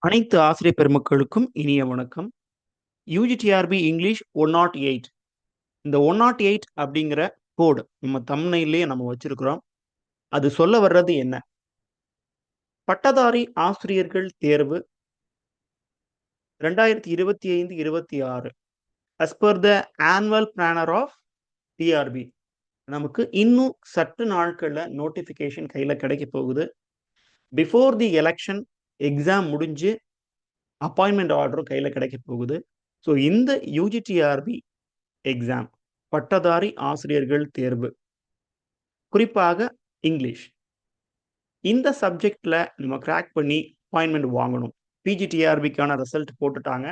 அனைத்து ஆசிரியர் பெருமக்களுக்கும் இனிய வணக்கம். UGTRB English 108. இந்த 108 அப்படிங்கிற கோடு நம்ம தம்ப்நெயில்லயே நம்ம வச்சிருக்கிறோம். அது சொல்ல வர்றது என்ன? பட்டதாரி ஆசிரியர்கள் தேர்வு 2025-26 as per the annual planner of TRB. நமக்கு இன்னும் சற்று நாட்கள்ல நோட்டிஃபிகேஷன் கையில கிடைக்க போகுது. பிஃபோர் தி எலக்ஷன் எக்ஸாம் முடிஞ்சு அப்பாயின்மென்ட் ஆர்டரும் கையில கிடைக்க போகுது. ஸோ இந்த யூஜிடிஆர்பி எக்ஸாம் பட்டதாரி ஆசிரியர்கள் தேர்வு, குறிப்பாக இங்கிலீஷ், இந்த சப்ஜெக்ட்ல நம்ம கிராக் பண்ணி அப்பாயின்மெண்ட் வாங்கணும். பிஜிடிஆர்பிக்கான ரிசல்ட் போட்டுட்டாங்க.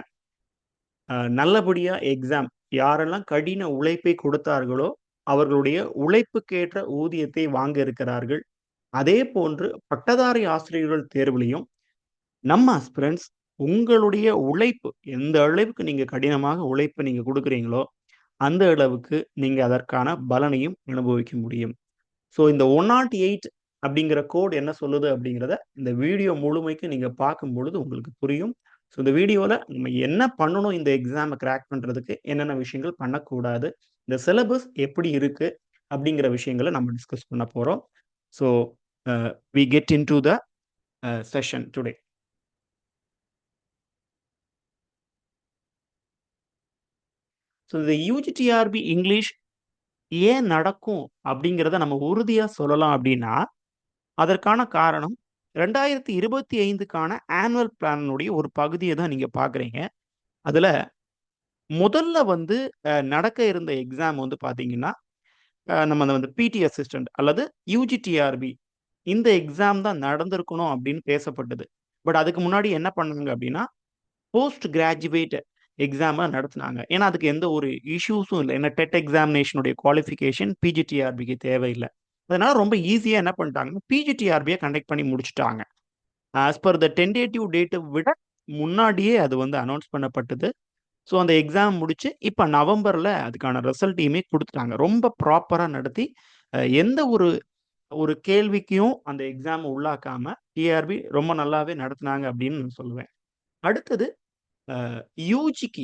நல்லபடியா எக்ஸாம் யாரெல்லாம் கடின உழைப்பை கொடுத்தார்களோ அவர்களுடைய உழைப்புக்கேற்ற ஊதியத்தை வாங்க இருக்கிறார்கள். அதே போன்று பட்டதாரி ஆசிரியர்கள் தேர்விலையும் நம்ம ஆஸ்பிரண்ட்ஸ் உங்களுடைய உழைப்பு எந்த அளவுக்கு நீங்க கடினமாக உழைப்பை நீங்க கொடுக்குறீங்களோ அந்த அளவுக்கு நீங்க அதற்கான பலனையும் அனுபவிக்க முடியும். ஸோ இந்த 108 அப்படிங்கிற கோட் என்ன சொல்லுது அப்படிங்கிறத இந்த வீடியோ முழுமைக்கு நீங்க பார்க்கும் பொழுது உங்களுக்கு புரியும். ஸோ இந்த வீடியோல நம்ம என்ன பண்ணணும் இந்த எக்ஸாமை கிராக் பண்றதுக்கு, என்னென்ன விஷயங்கள் பண்ணக்கூடாது, இந்த சிலபஸ் எப்படி இருக்கு அப்படிங்கிற விஷயங்களை நம்ம டிஸ்கஸ் பண்ண போறோம். So we get into the session today. So இந்த யூஜிடிஆர்பி இங்கிலீஷ் ஏன் நடக்கும் அப்படிங்கிறத நம்ம உறுதியா சொல்லலாம் அப்படின்னா, அதற்கான காரணம் 2025க்கான ஆனுவல் பிளானுடைய ஒரு பகுதியை தான் நீங்க பார்க்குறீங்க. அதுல முதல்ல வந்து நடக்க இருந்த எக்ஸாம் வந்து பார்த்தீங்கன்னா, நம்ம அந்த வந்து பிடி அசிஸ்டன்ட் அல்லது யூஜிடிஆர்பி இந்த எக்ஸாம் தான் நடந்திருக்கணும் அப்படின்னு பேசப்பட்டது. பட் அதுக்கு முன்னாடி என்ன பண்ணாங்க அப்படின்னா, போஸ்ட் கிராஜுவேட் எக்ஸாம நடத்துனாங்க. ஏன்னா அதுக்கு எந்த ஒரு இஷ்யூஸும் இல்ல. ஏன்னா டெட் எக்ஸாமினேஷனுடைய குவாலிஃபிகேஷன் பிஜிடிஆர்பிக்கு தேவையில்ல. அதனால ரொம்ப ஈஸியா என்ன பண்ணிட்டாங்கன்னா, பிஜிடிஆர்பிய கண்டக்ட் பண்ணி முடிச்சுட்டாங்க. ஆஸ் பர் த டென்டேட்டிவ் டேட்ட விட முன்னாடியே அது வந்து அனௌன்ஸ் பண்ணப்பட்டது. ஸோ அந்த எக்ஸாம் முடிச்சு இப்ப நவம்பர்ல அதுக்கான ரிசல்ட்டையுமே குடுத்துட்டாங்க. ரொம்ப ப்ராப்பரா நடத்தி எந்த ஒரு ஒரு கேள்விக்கும் அந்த எக்ஸாம உள்ளாக்காம டிஆர்பி ரொம்ப நல்லாவே நடத்துனாங்க அப்படின்னு நான் சொல்லுவேன். அடுத்தது அ யூஜிக்கு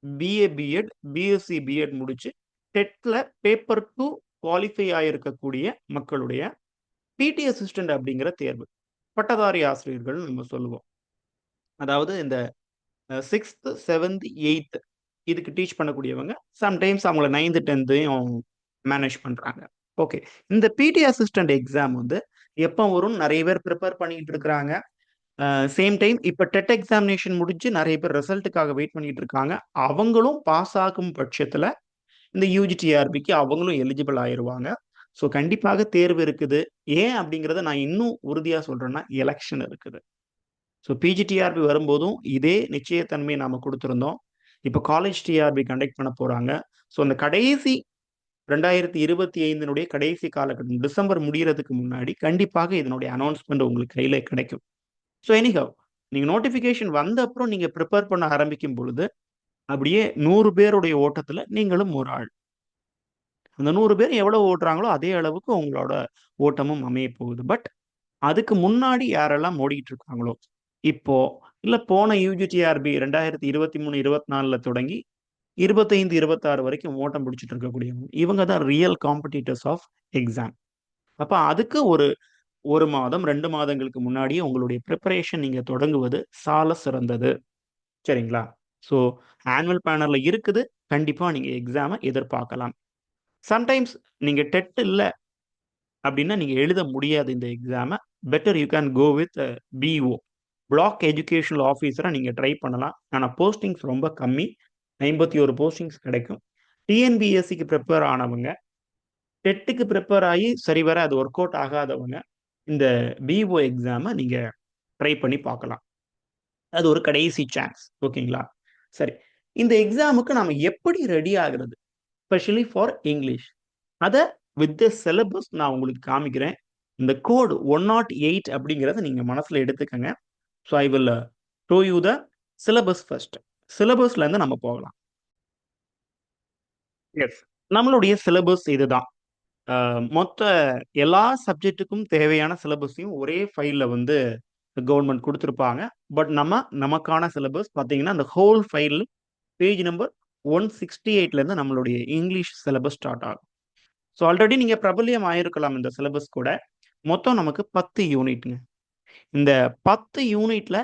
பிஏ, பிஎட், பிஎஸ்சி பிஎட் முடிச்சு டெட்ல பேப்பர் 2 குவாலிஃபை ஆயிருக்கக்கூடிய மக்களுடைய பிடி அசிஸ்டன்ட் அப்படிங்கிற தேர்வு. பட்டதாரி ஆசிரியர்கள் நம்ம சொல்லுவோம். அதாவது இந்த 6த், 7த், 8த் இதுக்கு டீச் பண்ணக்கூடியவங்க. சம்டைம்ஸ் அவங்கள 9த், 10த்தையும் மேனேஜ் பண்றாங்க. ஓகே. இந்த பிடி அசிஸ்டன்ட் எக்ஸாம் வந்து எப்ப வரும்னு நெறைய பேர் பிரிப்பேர் பண்ணிட்டு இருக்கிறாங்க. சேம் டைம் இப்ப டெட் எக்ஸாமினேஷன் முடிஞ்சு நெறைய பேர் ரிசல்ட்டுக்காக வெயிட் பண்ணிட்டு இருக்காங்க. அவங்களும் பாஸ் ஆகும் பட்சத்துல இந்த யுஜிடிஆர்பிக்கு அவங்களும் எலிஜிபிள் ஆயிருவாங்க. ஸோ கண்டிப்பாக தேர்வு இருக்குது. ஏன் அப்படிங்கிறத நான் இன்னும் உறுதியா சொல்றேன்னா, எலக்ஷன் இருக்குது. ஸோ பிஜிடிஆர்பி வரும்போதும் இதே நிச்சயத்தன்மையை நாம குடுத்திருந்தோம். இப்ப காலேஜ் டிஆர்பி கண்டக்ட் பண்ண போறாங்க. ஸோ அந்த கடைசி 2025னுடைய கடைசி காலகட்டம் டிசம்பர் முடியறதுக்கு முன்னாடி கண்டிப்பாக இதனுடைய அனௌன்ஸ்மென்ட் உங்களுக்கு கையில கிடைக்கும். ஸோ எனிஹவ் நீங்க நோட்டிஃபிகேஷன் வந்த அப்புறம் நீங்க பிரிப்பேர் பண்ண ஆரம்பிக்கும் பொழுது, அப்படியே 100 பேருடைய ஓட்டத்துல நீங்களும் ஒரு ஆள். அந்த 100 பேர் எவ்வளவு ஓடுறாங்களோ அதே அளவுக்கு உங்களோட ஓட்டமும் அமையப் போகுது. பட் அதுக்கு முன்னாடி யாரெல்லாம் ஓடிட்டு இருக்காங்களோ, இப்போ இல்ல போன யுஜிடிஆர்பி 2023, 24ல தொடங்கி 25, 26 வரைக்கும் ஓட்டம் பிடிச்சுட்டு இருக்கக்கூடியவங்க. இவங்க தான் ரியல் காம்படிட்டர்ஸ் ஆஃப் எக்ஸாம். அப்ப அதுக்கு ஒரு 1 மாதம், 2 மாதங்களுக்கு முன்னாடியே உங்களுடைய பிரிப்பரேஷன் நீங்க தொடங்குவது சால சிறந்தது. சரிங்களா? ஸோ ஆனுவல் பிளானர்ல இருக்குது. கண்டிப்பா நீங்க எக்ஸாம எதிர்பார்க்கலாம். சம்டைம்ஸ் நீங்க டெட் இல்ல அப்படின்னா நீங்க எழுத முடியாது இந்த எக்ஸாம. Better you can go with BO. Block educational ஆஃபீஸரா நீங்க ட்ரை பண்ணலாம். ஆனா போஸ்டிங்ஸ் ரொம்ப கம்மி. 51 போஸ்டிங்ஸ் கிடைக்கும். டிஎன்பிஎஸ்சிக்கு பிரிப்பேர் ஆனவங்க, டெட்டுக்கு பிரிப்பேர் ஆகி சரிவர அது ஒர்க் அவுட் ஆகாதவங்க, இந்த பிஓ எக்ஸாம நீங்க ட்ரை பண்ணி பார்க்கலாம். அது ஒரு கடைசி சான்ஸ். ஓகேங்களா? சரி. இந்த எக்ஸாமுக்கு நாம எப்படி ரெடி ஆகுறது? Specially for English. அத வித் த சிலபஸ் நான் உங்களுக்கு காமிக்கிறேன். இந்த கோட் 108 அப்படிங்கிறத நீங்க மனசுல எடுத்துக்கங்க. So I will show you the syllabus first. சிலபஸ்ல இருந்து நம்ம போகலாம். எஸ். நம்மளுடைய சிலபஸ் இதுதான். மொத்த எல்லா சப்ஜெக்ட்டுக்கும் தேவையான சிலபஸையும் ஒரே ஃபைல்ல வந்து கவர்ன்மெண்ட் குடுத்திருப்பாங்க. பட் நமக்கான சிலபஸ் பார்த்தீங்கன்னா அந்த ஹோல் ஃபைல் பேஜ் நம்பர் 168லேருந்து நம்மளுடைய இங்கிலீஷ் சிலபஸ் ஸ்டார்ட் ஆகும். ஸோ ஆல்ரெடி நீங்கள் பிரபல்யம் ஆயிருக்கலாம் இந்த சிலபஸ் கூட. மொத்தம் நமக்கு 10 யூனிட்ங்க. இந்த 10 யூனிட்ல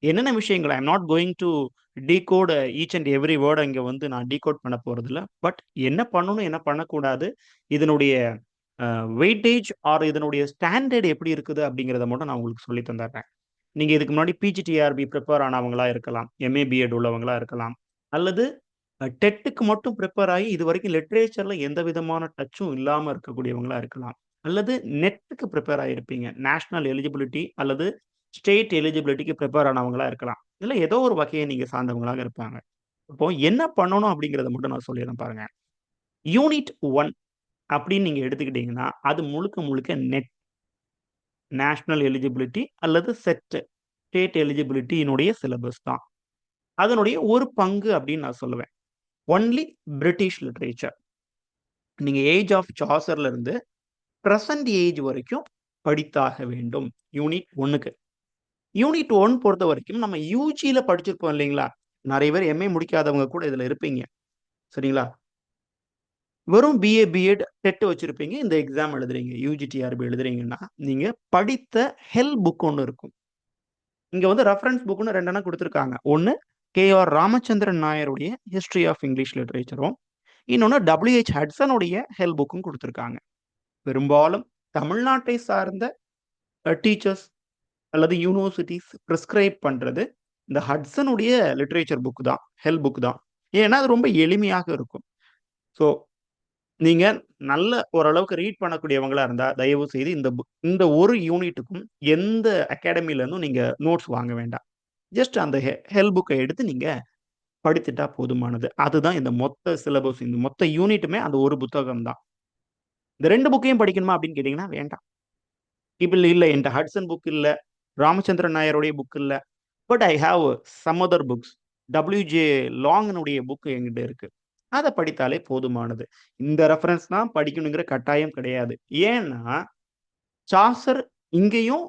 என்னென்ன விஷயங்கள் I am not going to decode each and every வேர்டை இங்கே வந்து நான் டீகோட் பண்ண போகிறதில்ல. பட் என்ன பண்ணணும் என்ன பண்ணக்கூடாது, இதனுடைய வெயிட்டேஜ் ஆர் இதனுடைய ஸ்டாண்டர்ட் எப்படி இருக்குது அப்படிங்கிறத மட்டும் நான் உங்களுக்கு சொல்லி தந்துடுறேன். நீங்கள் இதுக்கு முன்னாடி பிஜிடிஆர்பி ப்ரிப்பேர் ஆனவங்களா இருக்கலாம், எம்ஏ பிஎட் உள்ளவங்களா இருக்கலாம், அல்லது டெட்டுக்கு மட்டும் ப்ரிப்பேர் ஆகி இது வரைக்கும் லிட்ரேச்சரில் எந்த விதமான டச்சும் இல்லாமல் இருக்கக்கூடியவங்களா இருக்கலாம், அல்லது நெட்டுக்கு ப்ரிப்பேர் ஆகிருப்பீங்க, நேஷனல் எலிஜிபிலிட்டி அல்லது ஸ்டேட் எலிஜிபிலிட்டிக்கு ப்ரிப்பேர் ஆனவங்களா இருக்கலாம், இல்லை ஏதோ ஒரு வகையை நீங்கள் சார்ந்தவங்களாக இருப்பாங்க. இப்போ என்ன பண்ணணும் அப்படிங்கிறத மட்டும் நான் சொல்லிடுறேன் பாருங்க. யூனிட் 1 அப்படின்னு நீங்க எடுத்துக்கிட்டீங்கன்னா அது முழுக்க முழுக்க நெட், நேஷனல் எலிஜிபிலிட்டி அல்லது செட், ஸ்டேட் எலிஜிபிலிட்டியினுடைய சிலபஸ் தான். அதனுடைய ஒரு பங்கு அப்படின்னு நான் சொல்லுவேன். Only British literature. நீங்க ஏஜ் ஆஃப் சாசர்ல இருந்து பிரசன்ட் ஏஜ் வரைக்கும் படித்தாக வேண்டும் யூனிட் 1க்கு. யூனிட் 1 பொறுத்த வரைக்கும் நம்ம யூஜியில படிச்சிருப்போம் இல்லைங்களா? நிறைய பேர் எம்ஏ முடிக்காதவங்க கூட இதுல இருப்பீங்க. சரிங்களா? வெறும் பிஏ பிஎட் டெட் வச்சிருப்பீங்க. இந்த எக்ஸாம் எழுதுறீங்க, யூஜிடிஆர்பி எழுதுறீங்கன்னா நீங்க படித்த ஹெல் புக் ஒன்று இருக்கும். இங்க வந்து ரெஃபரன்ஸ் புக்னு 2 கொடுத்துருக்காங்க. ஒன்னு கேஆர் ராமச்சந்திரன் நாயருடைய ஹிஸ்டரி ஆஃப் இங்கிலீஷ் லிட்ரேச்சரும், இன்னொன்னு டபிள்யூஹெச் ஹட்சனுடைய ஹெல் புக்கும் கொடுத்துருக்காங்க. பெரும்பாலும் தமிழ்நாட்டை சார்ந்த டீச்சர்ஸ் அல்லது யூனிவர்சிட்டிஸ் பிரிஸ்கிரைப் பண்றது இந்த ஹட்சனுடைய லிட்ரேச்சர் புக் தான், ஹெல் புக் தான். ஏன்னா அது ரொம்ப எளிமையாக இருக்கும். ஸோ நீங்க நல்ல ஓரளவுக்கு ரீட் பண்ணக்கூடியவங்களா இருந்தா தயவு செய்து இந்த ஒரு யூனிட்டுக்கும் எந்த அகாடமில இருந்தும் நீங்க நோட்ஸ் வாங்க வேண்டாம். ஜஸ்ட் அந்த ஹெல் புக்கை எடுத்து நீங்க படித்துட்டா போதுமானது. அதுதான் இந்த மொத்த சிலபஸ். இந்த மொத்த யூனிட்டுமே அந்த ஒரு புத்தகம் தான். இந்த 2 புக்கையும் படிக்கணுமா அப்படின்னு கேட்டீங்கன்னா வேண்டாம். இல்ல என்கிட்ட ஹட்சன் புக் இல்ல, ராமச்சந்திரன் நாயருடைய புக் இல்ல. But I have some other books. WJ லாங்னுடைய புக் என்கிட்ட இருக்கு. அத படித்தாலே போதுமானது. இந்த ரெஃபரன்ஸ் தான் படிக்கணுங்கிற கட்டாயம் கிடையாது. ஏன்னா, சாசர் இங்கேயும்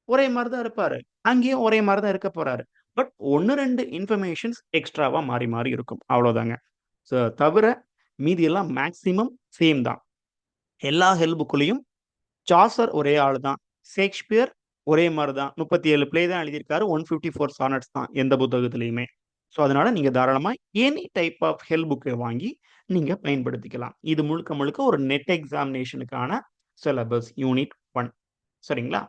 ஒரே மாரி தான் இருப்பாரு. அங்கேயும் ஒரே மாரி தான் இருக்க போறாரு. பட் 1, 2 இன்ஃபர்மேஷன்ஸ் எக்ஸ்ட்ராவா மாறி மாறி இருக்கும். அவ்வளோதாங்க. தவிர மீதி எல்லாம் மேக்ஸிமம் சேம் தான். எல்லா ஹெல் புக்லயும் சாசர் ஒரே ஆளு தான். ஷேக்ஸ்பியர் ஒரே மாரி தான். 37 பிளே தான் எழுதியிருக்காரு. 154 சானட்ஸ் தான் எந்த புத்தகத்திலயுமே. அதனால நீங்க தாராளமா எனி டைப் ஆஃப் ஹெல் புக்கை வாங்கி நீங்க பயன்படுத்திக்கலாம். இது முழுக்க முழுக்க ஒரு நெட் எக்ஸாமினேஷனுக்கான சிலபஸ் யூனிட் 1. சரிங்களா?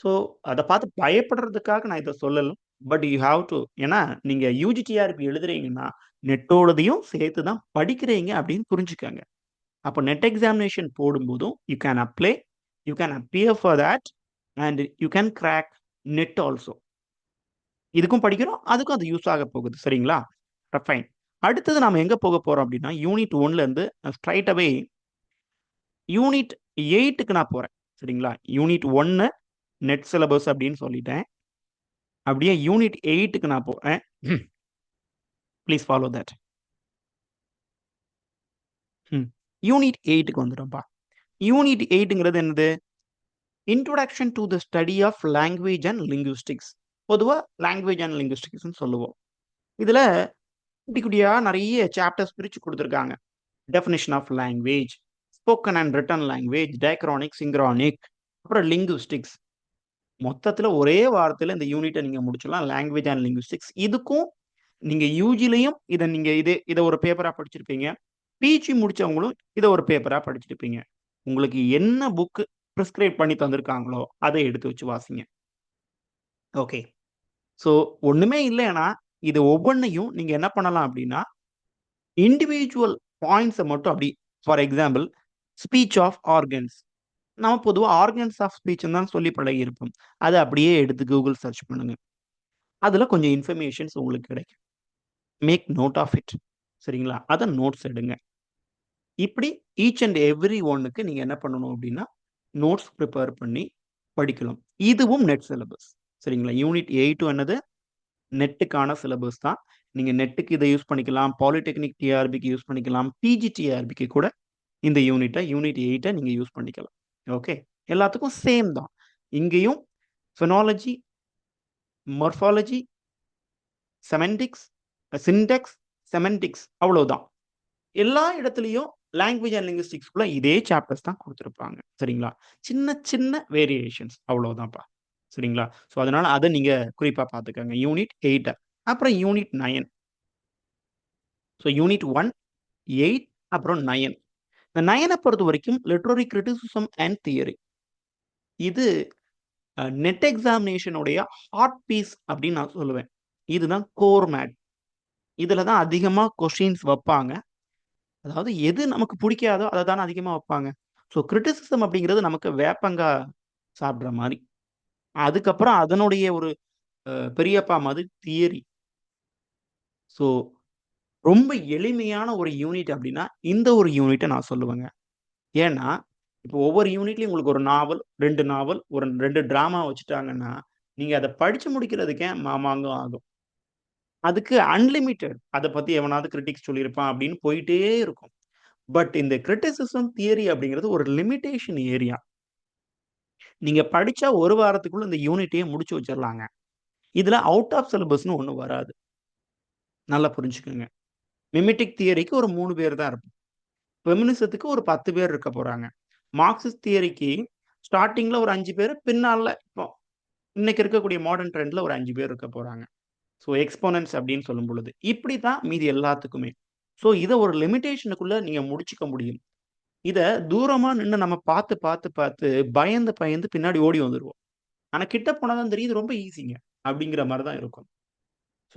ஸோ அத பார்த்து பயப்படுறதுக்காக நான் இத சொல்லல. But you have to. ஏன்னா நீங்க யூஜிடிஆர்பி எழுதுறீங்கன்னா, நெட்டோடதையும் சேர்த்து தான் படிக்கிறீங்க அப்படின்னு புரிஞ்சுக்கங்க. அப்போ நெட் எக்ஸாமினேஷன் போடும்போதும் you can apply, you can appear for that and you can crack NET also. இதுக்கும் படிக்கிறோம், அதுக்கும் அது யூஸ் ஆக போகுது. சரிங்களா? ஃபைன். அடுத்தது நாம எங்க போக போறோம் அப்படின்னா, யூனிட் 1ல இருந்து ஸ்ட்ரைட் அவே யூனிட் 8க்கு நான் போறேன். சரிங்களா? யூனிட் 1 நெட் சிலபஸ் அப்படின்னு சொல்லிட்டேன். அப்படியே யூனிட் 8க்கு நான் போறேன். Please follow that. யூனிட் 8க்கு வந்துட்டோம்ப்பா. யூனிட் 8ங்கிறது என்னது? Introduction to the study of language and linguistics. பொதுவா லாங்குவேஜ் அண்ட் லிங்குவிஸ்டிக்ஸ்னு சொல்லுவோம். இதுல குட்டி குட்டியா நிறைய சாப்டர்ஸ் பிரிச்சு கொடுத்துருக்காங்க. Definition of language, spoken and written language, diachronic, synchronic, அப்புறம் லிங்குவிஸ்டிக்ஸ். மொத்தத்துல ஒரே வாரத்துல இந்த யூனிட்டை நீங்க முடிச்சிடலாம். Language and linguistics. இதுக்கும் நீங்க யூஜிலையும் இதை ஒரு பேப்பரா படிச்சிருப்பீங்க. பிஜி முடிச்சவங்களும் இதை ஒரு பேப்பரா படிச்சிருப்பீங்க. உங்களுக்கு என்ன புக் பிரிஸ்கிரைப் பண்ணி தந்திருக்காங்களோ அதை எடுத்து வச்சு வாசிங்க. ஓகே. ஸோ ஒண்ணுமே இல்லைன்னா இது ஒவ்வொன்றையும் நீங்க என்ன பண்ணலாம் அப்படின்னா, இண்டிவிஜுவல் பாயிண்ட்ஸை மட்டும் அப்படி, for example speech of organs. நம்ம பொதுவாக ஆர்கன்ஸ் ஆஃப் ஸ்பீச் தான் சொல்லி பழகி இருப்போம். அதை அப்படியே எடுத்து கூகுள் சர்ச் பண்ணுங்க. அதுல கொஞ்சம் இன்ஃபர்மேஷன்ஸ் உங்களுக்கு கிடைக்கும். Make note of it. சரிங்களா? அதை நோட்ஸ் எடுங்க. இப்படி ஈச் அண்ட் எவ்ரி ஒன்னுக்கு நீங்க என்ன பண்ணணும் அப்படின்னா நோட்ஸ் ப்ரிப்பேர் பண்ணி படிக்கலாம். இதுவும் நெட் சிலபஸ். சரிங்களா? யூனிட் 8 என்னது? நெட்டுக்கான சிலபஸ் தான். நீங்க நெட்டுக்கு இதை யூஸ் பண்ணிக்கலாம், பாலிடெக்னிக் டிஆர்பிக்கு யூஸ் பண்ணிக்கலாம், பிஜி டிஆர்பிக்கு கூட இந்த யூனிட் 8 நீங்க யூஸ் பண்ணிக்கலாம். ஓகே. எல்லாத்துக்கும் சேம் தான். இங்கேயும் ஃபெனாலஜி, மார்ஃபாலஜி, செமன்டிக்ஸ், சின்டாக்ஸ், செமன்டிக்ஸ் அவ்வளவுதான். எல்லா இடத்துலயும் லாங்குவேஜ் அண்ட் லிங்குஸ்டிக்ஸ்குள்ள இதே சாப்டர்ஸ் தான் குடுத்திருப்பாங்க. சரிங்களா? சின்ன சின்ன வேரியேஷன்ஸ் அவ்வளவுதான்ப்பா. சரிங்களா? ஸோ அதனால அத நீங்க குறிப்பா பார்த்துக்கங்க. யூனிட் 8 அப்புறம் யூனிட் 9. ஸோ யூனிட் 1, 8 அப்புறம் 9. இந்த 9 பொறுத்தவரைக்கும் லிட்டரரி கிரிட்டிசிசம் அண்ட் தியரி. இது நெட் எக்ஸாமினேஷன் உடைய ஹார்ட் பீஸ் அப்படின்னு நான் சொல்லுவேன். இதுதான் கோர் மேட். இதுல தான் அதிகமா கொஸ்டின்ஸ் வப்பாங்க. அதாவது எது நமக்கு புடிக்காதோ அத தானே அதிகமா வப்பாங்க. ஸோ கிரிட்டிசிசம் அப்படிங்கிறது நமக்கு வேப்பங்கா சாப்பிடுற மாரி. அதுக்கப்புறம் அதனுடைய ஒரு பெரியப்பா மாதிரி தியரி. ஸோ ரொம்ப எளிமையான ஒரு யூனிட் அப்படின்னா, இந்த ஒரு யூனிட்ட நான் சொல்லுவேங்க. ஏன்னா, இப்போ ஒவ்வொரு யூனிட்லயும் உங்களுக்கு ஒரு நாவல், 2 நாவல், ஒரு 2 டிராமா வச்சுட்டாங்கன்னா, நீங்க அத படிச்சு முடிக்கிறதுக்கே மாமாங்கம் ஆகும். அதுக்கு அன்லிமிட்டட். அத பத்தி எவனாவது கிரிட்டிக்ஸ் சொல்லியிருப்பான் அப்படின்னு போயிட்டே இருக்கும். பட் இந்த கிரிட்டிசிசம் தியரி அப்படிங்கிறது ஒரு லிமிட்டேஷன் ஏரியா. நீங்க படிச்சா 1 வாரத்துக்குள்ள இந்த யூனிட்டயே முடிச்சு வச்சிரலாங்க. இதுல அவுட் ஆஃப் சிலபஸ்ன்னு ஒண்ணு வராது. நல்லா புரிஞ்சுக்கங்க. மிமெடிக் தியரிக்கு ஒரு 3 பேர் தான் இருப்போம். ஃபெமினிசத்துக்கு ஒரு 10 பேர் இருக்க போறாங்க. மார்க்சிஸ்ட் தியரிக்கு ஸ்டார்ட்டிங்ல ஒரு 5 பேரு, பின்னால இப்போ இன்னைக்கு இருக்கக்கூடிய மாடர்ன் ட்ரெண்ட்ல ஒரு 5 பேர் இருக்க போறாங்க. ஸோ எக்ஸ்போனன்ட்ஸ் அப்படின்னு சொல்லும் பொழுது. இப்படி தான் மீதி எல்லாத்துக்குமே. ஸோ இத ஒரு லிமிட்டேஷனுக்குள்ள நீங்க முடிச்சுக்க முடியும். இத தூரமா நின்னு நம்ம பார்த்து, பார்த்து, பார்த்து பயந்து, பயந்து பின்னாடி ஓடி வந்துருவோம். ஆனா கிட்ட போனா தான் தெரியுது ரொம்ப ஈஸிங்க. அப்படிங்கிற மாரி தான் இருக்கும்.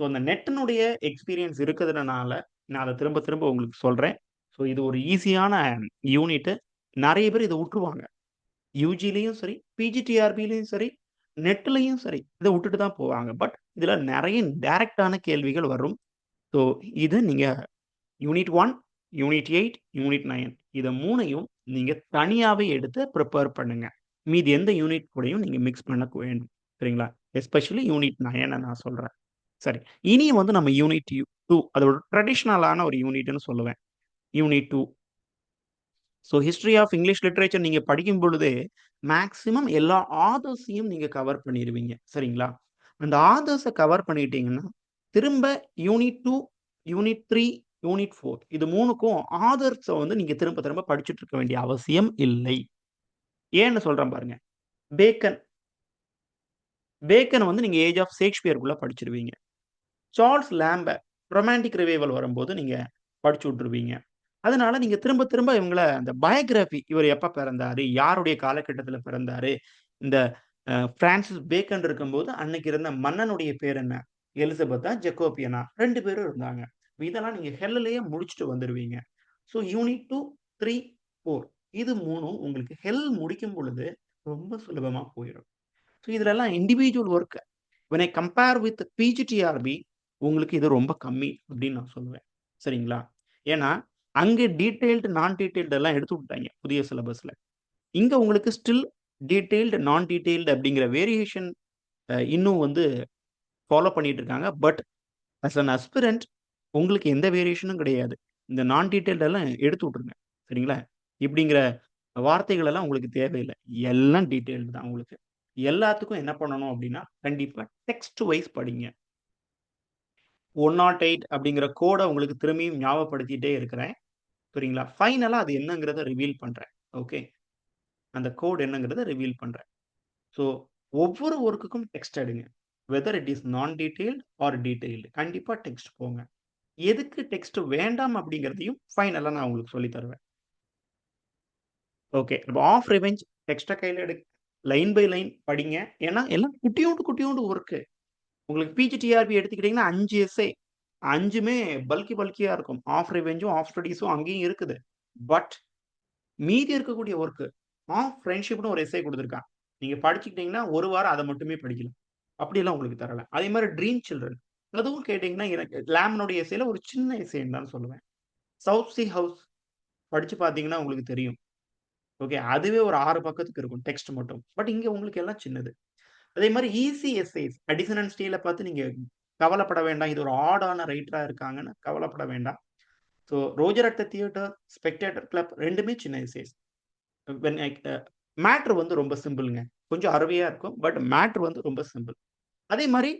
ஸோ அந்த நெட்னுடைய எக்ஸ்பீரியன்ஸ் இருக்கிறதுனால, நான் அத திரும்ப திரும்ப உங்களுக்கு சொல்றேன். ஸோ இது ஒரு ஈஸியான யூனிட்டு. நெறைய பேர் இத உட்டுருவாங்க. யுஜிலயும் சரி, பிஜிடிஆர்பிலயும் சரி, நெட்லயும் சரி, இத உட்டுட்டு தான் போவாங்க. பட் இதுல நெறைய டைரக்ட்டான கேள்விகள் வரும். ஸோ இத நீங்க யூனிட் 1, யூனிட் 8, யூனிட் 9 இத 3யும் நீங்க தனியாவே எடுத்து பிரிப்பேர் பண்ணுங்க. மீதி எந்த யூனிட் கூடயும் நீங்க மிக்ஸ் பண்ண வேண்டாம். சரிங்களா? எஸ்பெஷலி யூனிட் 9 நான் சொல்றேன். சரி. இனி வந்து நம்ம யூனிட் 2 அதோட ட்ரடிஷனலான ஒரு யூனிட்ன்னு சொல்லுவேன். Unit 2. So history of English literature நீங்க படிக்கும் பொழுதே, மேக்ஸிமம் எல்லா ஆதர்ஸையும் நீங்க கவர் பண்ணிருவீங்க. சரிங்களா? அந்த ஆதர்ஸ கவர் பண்ணிட்டீங்கன்னா, திரும்ப யூனிட் 2, யூனிட் 3, யூனிட் 4 இது 3க்கும் ஆதர்ஸ வந்து நீங்க திரும்ப திரும்ப படிச்சுட்டு இருக்க வேண்டிய அவசியம் இல்லை. ஏன்னு சொல்றேன் பாருங்க. பேக்கன் பேக்கன வந்து நீங்க ஏஜ் ஆஃப் ஷேக்ஸ்பியர்க்குள்ள படிச்சுருவீங்க. சார்ல்ஸ் லாம்பர்ட் ரொமான்டிக் ரிவைவல் வரும்போது நீங்க படிச்சு விட்டுருவீங்க. அதனால நீங்க திரும்ப திரும்ப இவங்கள அந்த பயோகிராபி இவர் எப்ப பிறந்தாரு? யாருடைய காலகட்டத்தில பிறந்தாரு? இந்த பிரான்சிஸ் பேக்கன் இருக்கும்போது அன்னைக்கு இருந்த மன்னனுடைய பேர் என்ன? எலிசபெத்தா? ஜக்கோபியனா? 2 பேரும் இருந்தாங்க. இதெல்லாம் நீங்க ஹெல்லேயே முடிச்சுட்டு வந்துருவீங்க. ஸோ யூனிட் 2, 3, 4 இது 3ம் உங்களுக்கு ஹெல் முடிக்கும் பொழுது ரொம்ப சுலபமா போயிரும். ஸோ இதுலலாம் individual work when I compare with PGTRB உங்களுக்கு இது ரொம்ப கம்மி அப்படின்னு நான் சொல்லுவேன். சரிங்களா? ஏன்னா, அங்க டீட்டெயில்டு, நான் டீட்டெயில்டு எல்லாம் எடுத்து விட்டாய்ங்க புதிய சிலபஸ்ல. இங்க உங்களுக்கு ஸ்டில் டீட்டெயில்டு, நான் டீட்டெயில்டு அப்படிங்கிற வேரியேஷன் இன்னும் வந்து ஃபாலோ பண்ணிட்டு இருக்காங்க. பட் அஸ் அன் அஸ்பிரண்ட் உங்களுக்கு எந்த வேரியேஷனும் கிடையாது. இந்த நான் டீட்டெயில்டு எல்லாம் எடுத்து விட்டுருங்க. சரிங்களா? இப்படிங்கிற வார்த்தைகள் எல்லாம் உங்களுக்கு தேவையில்ல. எல்லாம் டீட்டெயில்டு தான் உங்களுக்கு. எல்லாத்துக்கும் என்ன பண்ணணும் அப்படின்னா, கண்டிப்பா டெக்ஸ்ட் வைஸ் படிங்க. 108 அப்படிங்கிற கோட உங்களுக்கு திரும்பியும் ஞாபகப்படுத்திட்டே இருக்கிறேன். சரிங்களா? ஃபைனலா அது என்னங்கிறத ரிவீல் பண்றேன். ஓகே. அந்த கோட் என்னங்கிறத ரிவீல் பண்றேன். ஸோ ஒவ்வொரு வொர்க்குக்கும் டெக்ஸ்ட் எடுங்க. வெதர் இட் இஸ் நான் டீட்டெயில்ட் ஆர் டீட்டெயில்டு. கண்டிப்பா டெக்ஸ்ட் போங்க. எதுக்கு டெக்ஸ்ட் வேண்டாம் அப்படிங்கிறதையும் ஃபைனலா நான் உங்களுக்கு சொல்லி தருவேன். ஓகே. இப்போ ஆஃப் ரிவெஞ்ச் டெக்ஸ்ட்ட கையில லைன் பை லைன் படிங்க. ஏன்னா எல்லாம் குட்டியோண்டு குட்டியோண்டு வொர்க்கு. உங்களுக்கு பிஜிடிஆர்பி எடுத்துக்கிட்டீங்கன்னா 5 எஸ்ஸே. 5மே பல்கி பல்கியா இருக்கும். ஆஃப் ரிவெஞ்சும், ஆஃப் ஸ்டடீஸும் அங்கேயும் இருக்குது. பட் மீதி இருக்கக்கூடிய வொர்க்கு, ஆஃப் ஃப்ரெண்ட்ஷிப்னு ஒரு எஸ்ஸே குடுத்திருக்கான். நீங்க படிச்சுக்கிட்டீங்கன்னா, 1 வாரம் அத மட்டுமே படிக்கலாம். அப்படியெல்லாம் உங்களுக்கு தரல. அதே மாரி ட்ரீம் சில்ட்ரன். அதுவும் கேட்டீங்கன்னா, எனக்கு லாம்னுடைய எஸ்ஸேல ஒரு சின்ன எஸ்ஸேன்னு தான் சொல்லுவேன். சவுத் சி ஹவுஸ் படிச்சு பார்த்தீங்கன்னா உங்களுக்கு தெரியும். ஓகே. அதுவே ஒரு 6 பக்கத்துக்கு இருக்கும். டெக்ஸ்ட் மட்டும். பட் இங்க உங்களுக்கு எல்லாம் சின்னது. அதே மாரி ஈஸி எஸ்ஸேஸ் அடிசன் அண்ட் ஸ்டீல பார்த்து நீங்க கவலைப்பட வேண்டாம். இது ஒரு ஆடான ரைட்டரா இருக்காங்கன்னு கவலைப்பட வேண்டாம். So Roger at the theatre, spectator club 2மே சின்ன எஸ்ஸேஸ். வென் ஐ மேட்டர் வந்து ரொம்ப சிம்பிள்ங்க. கொஞ்சம் அறவையா இருக்கும். பட் மேட்டர் வந்து ரொம்ப சிம்பிள். அதே மாதிரி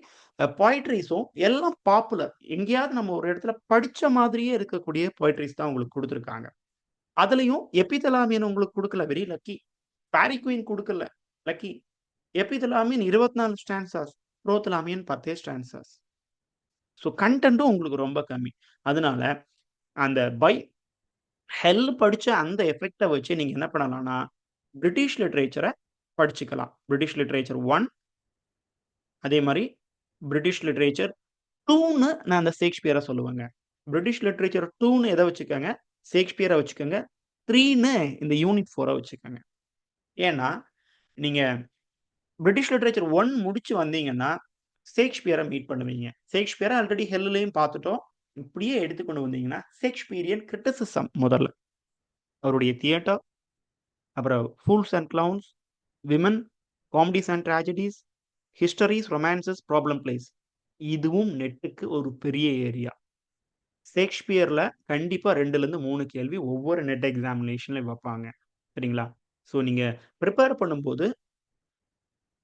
போய்ட்ரிஸும் எல்லாம் பாப்புலர். எங்கேயாவது நம்ம ஒரு இடத்துல படிச்ச மாதிரியே இருக்கக்கூடிய போய்ட்ரிஸ் தான் உங்களுக்கு குடுத்துருக்காங்க. அதுலயும் எபிதலாமியன் உங்களுக்கு குடுக்கல. Very lucky. பாரி குயின் குடுக்கல. Lucky. Epithalamion 24 stanzas. Prothalamion 10 stanzas. So கன்டென்ட்டும் உங்களுக்கு ரொம்ப கம்மி. அதனால அந்த ஹெல் படிச்ச அந்த எஃபெக்ட்ட வச்சு நீங்க என்ன பண்ணலாம்னா, பிரிட்டிஷ் லிட்டரேச்சர படிச்சுக்கலாம். பிரிட்டிஷ் லிட்டரேச்சர் 1 அதே மாரி பிரிட்டிஷ் லிட்டரேச்சர் 2ன்னு நான் அந்த ஷேக்ஸ்பியர சொல்லுவேங்க. பிரிட்டிஷ் லிட்டரேச்சர் 2ன்னு எத வச்சுக்கங்க, ஷேக்ஸ்பியர வச்சுக்கங்க. 3ன்னு இந்த யூனிட் 4 வச்சுக்கங்க. ஏன்னா, நீங்க பிரிட்டிஷ் லிட்டரேச்சர் 1 முடிச்சு வந்தீங்கன்னா, ஷேக்ஸ்பியர மீட் பண்ணுவீங்க. ஷேக்ஸ்பியர ஆல்ரெடி ஹெல்லுலயும் பார்த்துட்டோம். இப்படியே எடுத்துக்கொண்டு வந்தீங்கன்னா, ஷேக்ஸ்பியரியன் கிரிட்டிசிசம் முதல்ல. அவருடைய தியேட்டர், அப்புறம் fools and clowns, women, comedies and tragedies, histories, romances, problem place. இதுவும் நெட்டுக்கு ஒரு பெரிய ஏரியா. ஷேக்ஸ்பியர்ல கண்டிப்பா 2லிருந்து 3 கேள்வி ஒவ்வொரு நெட் எக்ஸாமினேஷன்லயும் வப்பாங்க. சரிங்களா? ஸோ நீங்க பிரிப்பேர் பண்ணும்போது,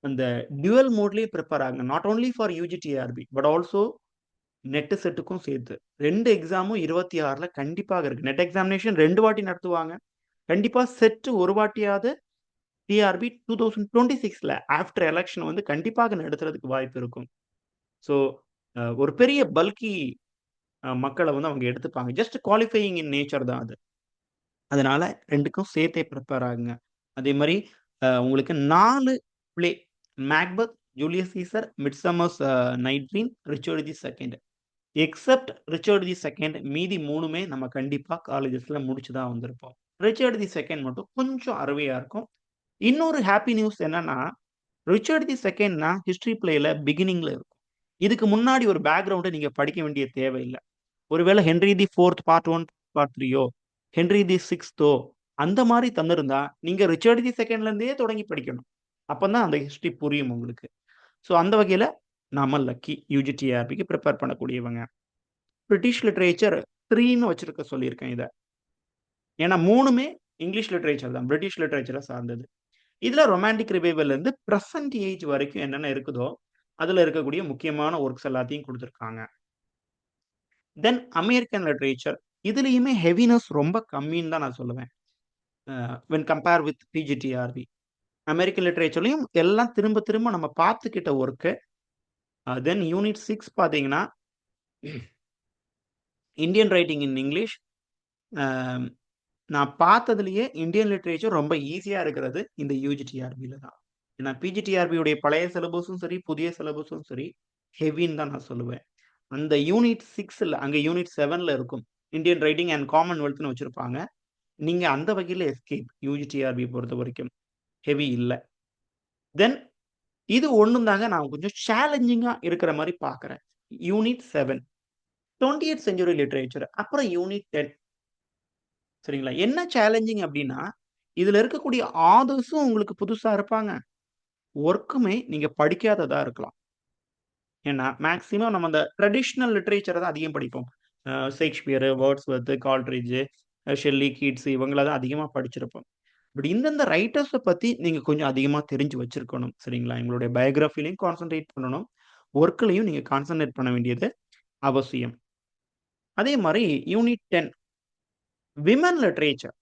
அந்த டியூவல் மோட்லயே பிரிப்பேர் ஆகுங்க. Not only for UG TRB but also NET செட்டுக்கும் சேர்த்து. 2 எக்ஸாமும் 26ல கண்டிப்பாக இருக்கு. நெட் எக்ஸாமினேஷன் 2 வாட்டி நடத்துவாங்க. கண்டிப்பா செட் ஒரு வாட்டியாவது டிஆர்பி 2026ல ஆஃப்டர் எலக்ஷன் வந்து கண்டிப்பாக நடத்துறதுக்கு வாய்ப்பு இருக்கும். ஸோ ஒரு பெரிய பல்கி மக்கள வந்து அவங்க எடுத்துப்பாங்க. ஜஸ்ட் குவாலிஃபையிங் இன் நேச்சர் தான் அது. அதனால 2க்கும் சேர்த்தே பிரிப்பேர் ஆகுங்க. அதே மாரி உங்களுக்கு 4 play Macbeth, Julius Caesar, Midsummer's night dream, Richard the 2 except Richard the 2 மீதி 3மே நம்ம கண்டிப்பா காலேஜஸ்ல முடிச்சு தான் வந்திருப்போம். ரிச்சர்ட் தி 2 மட்டும் கொஞ்சம் அறுவையா இருக்கும். இன்னொரு ஹேப்பி நியூஸ் என்னன்னா, ரிச்சர்ட் தி 2ன்னா ஹிஸ்டரி பிளேல பிகினிங்ல இருக்கும். இதுக்கு முன்னாடி ஒரு பேக்கிரவுண்ட நீங்க படிக்க வேண்டிய தேவையில்ல. ஒருவேளை ஹென்றி தி 4த் பார்ட் 1, பார்ட் 3யோ, ஹென்றி தி 6தோ அந்த மாரி தந்திருந்தா, நீங்க ரிச்சர்ட் தி 2ல இருந்தே தொடங்கி படிக்கணும். அப்பதான் அந்த ஹிஸ்டரி புரியும் உங்களுக்கு. ஸோ அந்த வகையில நாம லக்கி யுஜி டிஆர்பிக்கு பிரிப்பேர் பண்ணக்கூடியவங்க. பிரிட்டிஷ் லிட்டரேச்சர் 3ன்னு வச்சிருக்க சொல்லியிருக்கேன் இத. ஏன்னா 3மே இங்கிலீஷ் லிட்டரேச்சர் தான். பிரிட்டிஷ் லிட்டரேச்சர சார்ந்தது. இதுல ரொமான்டிக் ரிவைவல்ல இருந்து பிரசன்ட் ஏஜ் வரைக்கும் என்னென்ன இருக்குதோ, அதுல இருக்கக்கூடிய முக்கியமான ஒர்க்ஸ் எல்லாத்தையும் குடுத்திருக்காங்க. Then American literature. இதுலயுமே ஹெவினஸ் ரொம்ப கம்மின்னு தான் நான் சொல்லுவேன். When compare with PG TRB. American லிட்டரேச்சர்லயும் எல்லாம் திரும்ப திரும்ப நம்ம பார்த்துக்கிட்ட ஒர்க்கு. தென் யூனிட் 6 பார்த்தீங்கன்னா, இந்தியன் ரைட்டிங் இன் இங்கிலீஷ். அ நான் பார்த்ததுலயே இந்தியன் லிட்டரேச்சர் ரொம்ப ஈஸியா இருக்கிறது இந்த யுஜிடிஆர்பில தான். ஏன்னா பிஜிடிஆர்பியுடைய பழைய சிலபஸும் சரி, புதிய சிலபஸும் சரி, ஹெவின்னு தான் நான் சொல்லுவேன். அந்த யூனிட் 6ல அங்க யூனிட் 7ல இருக்கும். இந்தியன் ரைட்டிங் அண்ட் காமன்வெல்த்ன்னு வச்சிருப்பாங்க. நீங்க அந்த வகையில எஸ்கேப் யுஜிடிஆர்பி பொறுத்தவரைக்கும். ஹெவி இல்ல. தென் இது ஒண்ணும் தாங்க நான் கொஞ்சம் சேலஞ்சிங்கா இருக்கிற மாரி பார்க்குறேன். யூனிட் 7 20த் செஞ்சுரி லிட்டரேச்சர். அப்புறம் யூனிட் 10 சரிங்களா? என்ன சேலஞ்சிங் அப்டின்னா, இதுல இருக்கக்கூடிய ஆதர்ஸும் உங்களுக்கு புதுசா இருப்பாங்க. ஒர்க்குமே நீங்க படிக்காததா இருக்கலாம். ஏன்னா, மேக்ஸிமம் நம்ம அந்த ட்ரடிஷனல் லிட்டரேச்சர தான் அதிகம் படிப்போம். ஷேக்ஸ்பியர், வேர்ட்ஸ்வொர்த், கால்ட்ரிட்ஜ், ஷெல்லி, கீட்ஸ் இவங்கள தான் அதிகமா படிச்சிருப்போம். பட் இந்தந்த ரைட்டர்ஸ பத்தி நீங்க கொஞ்சம் அதிகமா தெரிஞ்சு வச்சிருக்கணும். சரிங்களா? எங்களுடைய பயோகிராஃபிலயும் கான்சன்ட்ரேட் பண்ணணும். ஒர்க்லயும் நீங்க கான்சன்ட்ரேட் பண்ண வேண்டியது அவசியம். அதே மாரி யூனிட் 10 விமன் லிட்டரேச்சர்.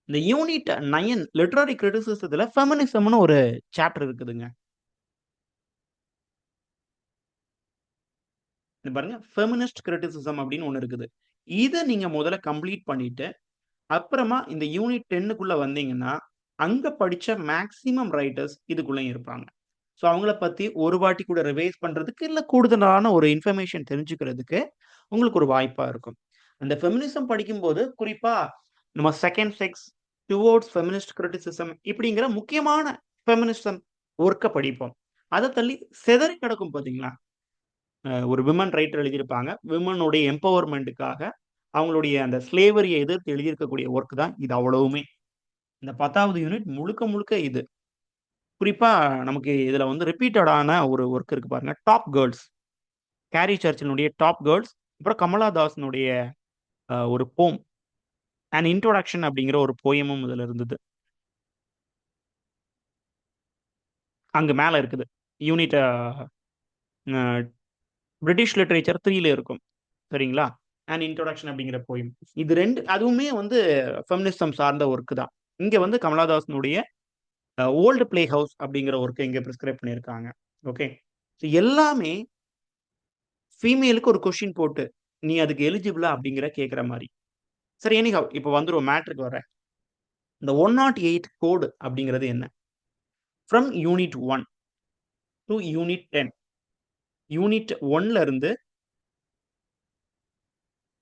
இந்த யூனிட் 9 லிட்டரரி கிரிட்டிசிசத்துல ஃபெமினிசம்னு ஒரு சாப்டர் இருக்குதுங்க. இது பாருங்க ஃபெமினிஸ்ட் கிரிட்டிசிசம் அப்படின்னு ஒண்ணு இருக்குது. இத நீங்க முதல்ல கம்ப்ளீட் பண்ணிட்டு, அப்புறமா இந்த யூனிட் 10க்குள்ள வந்தீங்கன்னா, அங்க படிச்ச மேக்ஸிமம் ரைட்டர்ஸ் இதுக்குள்ளயும் இருப்பாங்க. ஸோ அவங்கள பத்தி ஒரு வாட்டி கூட ரிவைஸ் பண்றதுக்கு, இல்ல கூடுதலான ஒரு இன்ஃபர்மேஷன் தெரிஞ்சுக்கிறதுக்கு உங்களுக்கு ஒரு வாய்ப்பா இருக்கும். அந்த ஃபெமினிசம் படிக்கும்போது குறிப்பா நம்ம second sex, towards feminist criticism இப்படிங்கிற முக்கியமான ஃபெமினிசம் ஒர்க்க படிப்போம். அத தள்ளி சிதறி கிடக்கும் பார்த்தீங்களா? ஒரு விமன் ரைட்டர் எழுதியிருப்பாங்க. விமனுடைய எம்பவர்மென்ட்க்காக அவங்களுடைய அந்த ஸ்லேவரிய எதிர்த்து எழுதியிருக்கக்கூடிய ஒர்க் தான் இது அவ்வளவுமே. இந்த 10வது யூனிட் முழுக்க முழுக்க இது. குறிப்பா நமக்கு இதுல வந்து ரிப்பீட்டட் ஆன ஒரு ஒர்க் இருக்கு பாருங்க. Top girls. கேரி சர்ச்சிலினுடைய டாப் கேர்ள்ஸ். அப்புறம் கமலா தாஸினுடைய ஒரு போம். அன் இன்ட்ரோடக்ஷன் அப்படிங்கிற ஒரு போயமும் இதுல இருந்தது. அங்க மேல இருக்குது. யூனிட் பிரிட்டிஷ் லிட்ரேச்சர் 3ல இருக்கும். சரிங்களா? அண்ட் இன்ட்ரோடக்ஷன் அப்படிங்கிற போயம். இது 2 அதுவுமே வந்து ஃபெமினிசம் சார்ந்த ஒர்க் தான். இங்க வந்து கமலாதாசனுடைய ஓல்டு பிளே ஹவுஸ் அப்படிங்கிற ஒர்க்க இங்க பிரிஸ்கிரைப் பண்ணியிருக்காங்க. ஓகே. ஸோ எல்லாமே ஃபீமேலுக்கு ஒரு கொஸ்டின் போட்டு, "நீ அதுக்கு எலிஜிபிளா?" அப்படிங்கிற கேட்கிற மாரி. சரி எனிஹவ் இப்ப வந்துருவோம் மேட்டருக்கு வரேன். இந்த 108 கோடு அப்படிங்கிறது என்ன? From unit 1 to unit 10. Unit 1ல இருந்து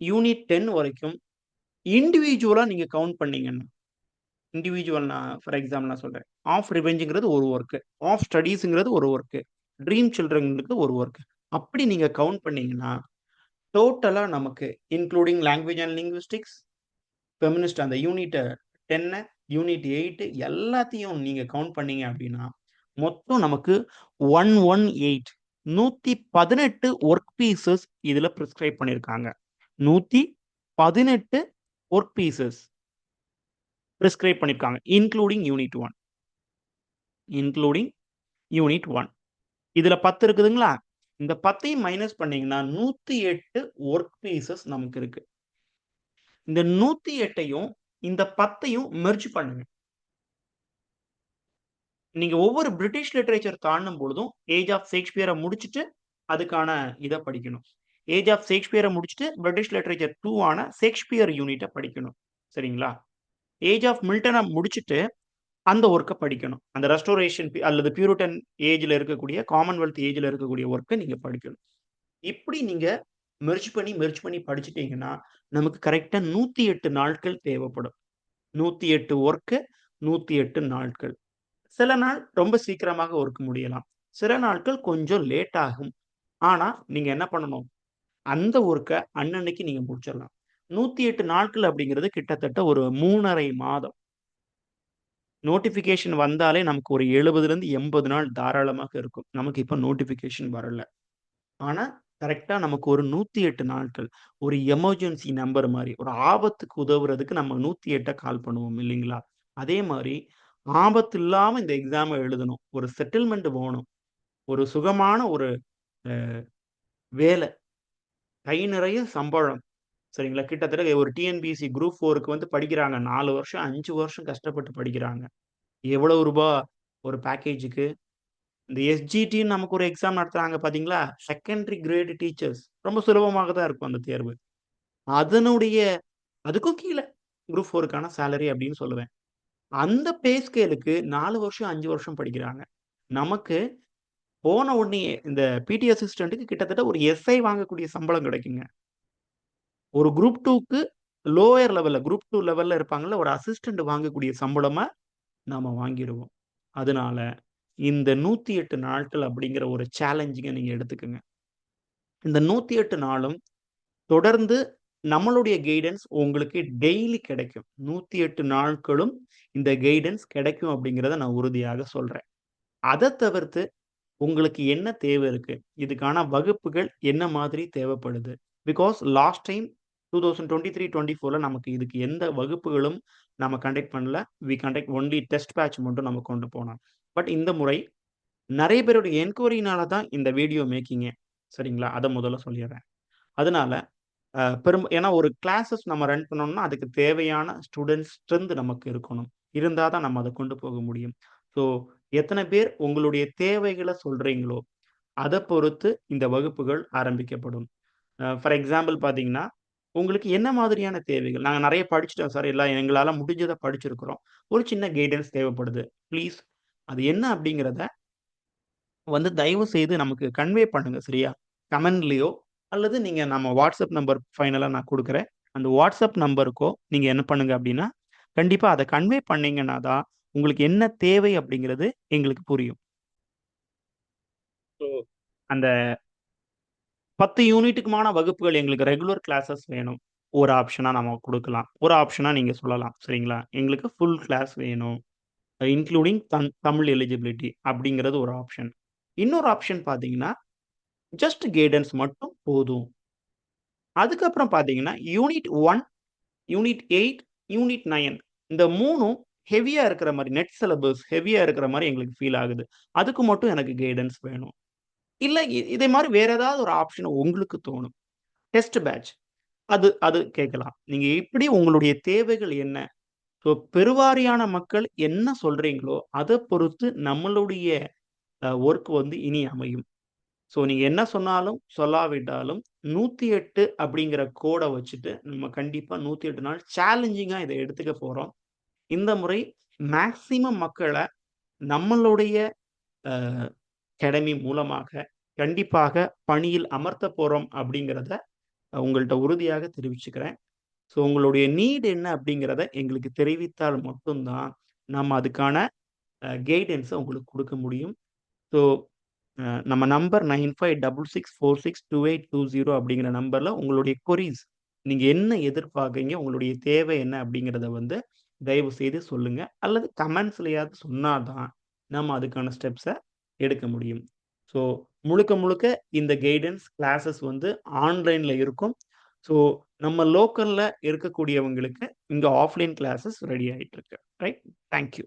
யூனிட் 10 வரைக்கும் இண்டிவிஜுவலா நீங்க கவுண்ட் பண்ணீங்கன்னா, இண்டிவிஜுவல் நான் ஃபார் எக்ஸாம்பிள் நான் சொல்றேன். ஆஃப் ரிவெஞ்ச்ங்கிறது ஒரு வொர்க். ஆஃப் ஸ்டடீஸ்ங்கிறது ஒரு வொர்க். ட்ரீம் சில்ட்ரன்ங்கிறது ஒரு வொர்க். அப்படி நீங்க கவுண்ட் பண்ணீங்கன்னா, டோட்டலா நமக்கு including language and linguistics, feminist அந்த யூனிட் 10, யூனிட் 8 எல்லாத்தையும் நீங்க கவுண்ட் பண்ணீங்க அப்படின்னா, மொத்தம் நமக்கு 118 118 வொர்க் பீஸஸ் இதுல பிரிஸ்கிரைப் பண்ணியிருக்காங்க. 118 வொர்க் பீஸஸ் பிரிஸ்கிரைப் பண்ணியிருக்காங்க. Including unit 1. Including unit 1. இதுல 10 இருக்குதுங்களா? இந்த 10யும் மைனஸ் பண்ணீங்கன்னா 108 வொர்க் பீஸஸ் நமக்கு இருக்கு. இந்த 108யும் இந்த 10யும் மெர்ஜ் பண்ணுங்க. நீங்க ஒவ்வொரு பிரிட்டிஷ் லிட்டரேச்சர் தாண்டும் பொழுதும் ஏஜ் ஆஃப் ஷேக்ஸ்பியர முடிச்சுட்டு அதுக்கான இத படிக்கணும். ஏஜ் ஆஃப் ஷேக்ஸ்பியர முடிச்சுட்டு பிரிட்டிஷ் லிட்டரேச்சர் 2 ஆன ஷேக்ஸ்பியர் யூனிட்ட படிக்கணும். சரிங்களா? ஏஜ் ஆஃப் மில்டன முடிச்சுட்டு அந்த ஒர்க்க படிக்கணும். அந்த ரெஸ்டோரேஷன் அல்லது பியூரிட்டன் ஏஜ்ல இருக்கக்கூடிய காமன்வெல்த் ஏஜ்ல இருக்கக்கூடிய ஒர்க்க நீங்க படிக்கணும். இப்படி நீங்க மெர்ஜ் பண்ணி படிச்சுட்டீங்கன்னா, நமக்கு கரெக்ட்டா 108 நாட்கள் தேவைப்படும். 108 ஒர்க்கு, 108 நாட்கள். சில நாள் ரொம்ப சீக்கிரமாக ஒர்க் முடியலாம். சில நாட்கள் கொஞ்சம் லேட் ஆகும். ஆனா, நீங்க என்ன பண்ணணும்? அந்த ஒர்க்க அன்னன்னைக்கு நீங்க முடிச்சிடலாம். 108 நாட்கள் அப்படிங்கிறது கிட்டத்தட்ட ஒரு 3 1/2 மாதம். நோட்டிஃபிகேஷன் வந்தாலே நமக்கு ஒரு 70லிருந்து 80 நாள் தாராளமாக இருக்கும். நமக்கு இப்ப நோட்டிஃபிகேஷன் வரல. ஆனா, கரெக்ட்டா நமக்கு ஒரு 108 நாட்கள். ஒரு எமர்ஜென்சி நம்பர் மாரி. ஒரு ஆபத்துக்கு உதவுறதுக்கு நம்ம 108 கால் பண்ணுவோம் இல்லீங்களா? அதே மாரி ஆபத்து இல்லாம இந்த எக்ஸாம எழுதணும். ஒரு செட்டில்மென்ட் வேணும். ஒரு சுகமான ஒரு அ வேலை. கை நிறைய சம்பளம். சரிங்களா? கிட்டத்தட்ட ஒரு டிஎன்பிஎஸ்சி குரூப் 4க்கு வந்து படிக்கிறாங்க. 4 வருஷம், 5 வருஷம் கஷ்டப்பட்டு படிக்கிறாங்க. எவ்வளவு ரூபா ஒரு பேக்கேஜுக்கு? இந்த எஸ்ஜிடின்னு நமக்கு ஒரு எக்ஸாம் நடத்துறாங்க பார்த்தீங்களா? Secondary great teachers. ரொம்ப சுலபமாக தான் இருக்கும் அந்த தேர்வு. அதனுடைய அதுக்கும் கீழ குரூப் 4க்கான சேலரி அப்படின்னு சொல்லுவேன். அந்த பே ஸ்கேலுக்கு 4 வருஷம், 5 வருஷம் படிக்கிறாங்க. நமக்கு போன உடனேயே இந்த பிடி அசிஸ்டன்ட்க்கு கிட்டத்தட்ட ஒரு எஸ்ஐ வாங்கக்கூடிய சம்பளம் கிடைக்குங்க. ஒரு குரூப் 2க்கு லோயர் லெவல்ல குரூப் 2 லெவல்ல இருப்பாங்கல்ல, ஒரு அசிஸ்டன்ட் வாங்கக்கூடிய சம்பளமா நாம வாங்கிருவோம். அதனால இந்த 108 நாட்கள் அப்படிங்கிற ஒரு சேலஞ்சிங்க நீங்க எடுத்துக்கங்க. இந்த 108 நாளும் தொடர்ந்து நம்மளுடைய கைடன்ஸ் உங்களுக்கு டெய்லி கிடைக்கும். 108 நாட்களும் இந்த கைடன்ஸ் கிடைக்கும் அப்படிங்கிறத நான் உறுதியாக சொல்றேன். அத தவிர்த்து உங்களுக்கு என்ன தேவை இருக்கு? இதுக்கான வகுப்புகள் என்ன மாதிரி தேவைப்படுது? பிகாஸ் லாஸ்ட் டைம் 2023, 24ல நமக்கு இதுக்கு எந்த வகுப்புகளும் நம்ம கண்டக்ட் பண்ணல. We conduct only test batch மட்டும் நம்ம கொண்டு போனோம். பட் இந்த முறை நெறைய பேருடைய என்கொயரினால தான் இந்த வீடியோ மேக்கிங்கே. சரிங்களா? அத முதல்ல சொல்லிர்றேன். அதனால ஏன்னா ஒரு கிளாஸஸ் நம்ம ரன் பண்ணோம்னா, அதுக்கு தேவையான ஸ்டூடண்ட்ஸ் ஸ்ட்ரென்த் நமக்கு இருக்கணும். இருந்தா தான் நம்ம அத கொண்டு போக முடியும். ஸோ எத்தன பேர் உங்களுடைய தேவைகள சொல்றீங்களோ, அத பொறுத்து இந்த வகுப்புகள் ஆரம்பிக்கப்படும். ஃபார் எக்ஸாம்பிள் பார்த்தீங்கன்னா, உங்களுக்கு என்ன மாதிரியான தேவைகள்? நாங்க நெறைய படிச்சுட்டோம் சார். எல்லாம் எங்களால முடிஞ்சத படிச்சிருக்கிறோம். ஒரு சின்ன கைடன்ஸ் தேவைப்படுது. ப்ளீஸ் அது என்ன அப்படிங்கிறத வந்து தயவு செய்து நமக்கு கன்வே பண்ணுங்க சரியா? கமெண்ட்லயோ அல்லது நீங்க நம்ம வாட்ஸ்அப் நம்பர் ஃபைனலா நான் குடுக்குறேன். அந்த வாட்ஸ்அப் நம்பருக்கோ நீங்க என்ன பண்ணுங்க அப்டின்னா, கண்டிப்பா அத கன்வே பண்ணீங்கன்னா தான், உங்களுக்கு என்ன தேவை அப்டிங்கிறது எங்களுக்கு புரியும். ஸோ அந்த 10 யூனிட்டுக்குமான வகுப்புகள் எங்களுக்கு ரெகுலர் கிளாஸஸ் வேணும். ஒரு ஆப்ஷனா நம்ம குடுக்கலாம். ஒரு ஆப்ஷனா நீங்க சொல்லலாம். சரிங்களா? எங்களுக்கு ஃபுல் கிளாஸ் வேணும். இன்க்ளூடிங் தமிழ் எலிஜிபிலிட்டி அப்டிங்கிறது ஒரு ஆப்ஷன். இன்னொரு ஆப்ஷன் பார்த்தீங்கன்னா, ஜஸ்ட் கைடன்ஸ் மட்டும் போதும். அதுக்கப்புறம் பார்த்தீங்கன்னா, யூனிட் 1, யூனிட் 8, யூனிட் 9 இந்த 3ம் ஹெவியா இருக்கிற மாரி, நெட் சிலபஸ் ஹெவியா இருக்கிற மாரி எங்களுக்கு ஃபீல் ஆகுது. அதுக்கு மட்டும் எனக்கு கைடன்ஸ் வேணும். இல்ல இதே மாரி வேற ஏதாவது ஒரு ஆப்ஷன் உங்களுக்கு தோணும். Test batch. அது அது கேட்கலாம். நீங்க எப்படி உங்களுடைய தேவைகள் என்ன? ஸோ பெருவாரியான மக்கள் என்ன சொல்றீங்களோ, அத பொறுத்து நம்மளுடைய வொர்க் வந்து இனி அமையும். ஸோ நீங்க என்ன சொன்னாலும், சொல்லாவிட்டாலும் 108 அப்படிங்கிற கோட வச்சுட்டு, நம்ம கண்டிப்பா 108 நாள் சேலஞ்சிங்கா இத எடுத்துக்க போறோம். இந்த முறை மேக்ஸிமம் மக்கள நம்மளுடைய அ அகாடமி மூலமாக கண்டிப்பாக பணியில் அமர்த்தப் போறோம் அப்படிங்கிறத உங்கள்ட்ட உறுதியாக தெரிவிச்சுக்கிறேன். ஸோ உங்களுடைய நீட் என்ன அப்படிங்கிறத எங்களுக்கு தெரிவித்தால் மட்டும் தான், நம்ம அதுக்கான கைடன்ஸ உங்களுக்கு குடுக்க முடியும். ஸோ நம்ம நம்பர் 9566462820 அப்படிங்கிற நம்பர்ல உங்களுடைய கொரீஸ் நீங்க என்ன எதிர்பார்க்கிறீங்க? உங்களுடைய தேவை என்ன? அப்படிங்கிறத வந்து தயவு செய்து சொல்லுங்க. அல்லது கமெண்ட்ஸ்லயாவது சொன்னா தான், நம்ம அதுக்கான ஸ்டெப்ஸ எடுக்க முடியும். ஸோ முழுக்க முழுக்க இந்த கைடன்ஸ் கிளாஸஸ் வந்து ஆன்லைன்ல இருக்கும். ஸோ நம்ம லோக்கல்ல இருக்கக்கூடியவங்களுக்கு இங்க ஆஃப்லைன் கிளாஸஸ் ரெடி ஆயிட்டு இருக்கு. ரைட்? Thank you.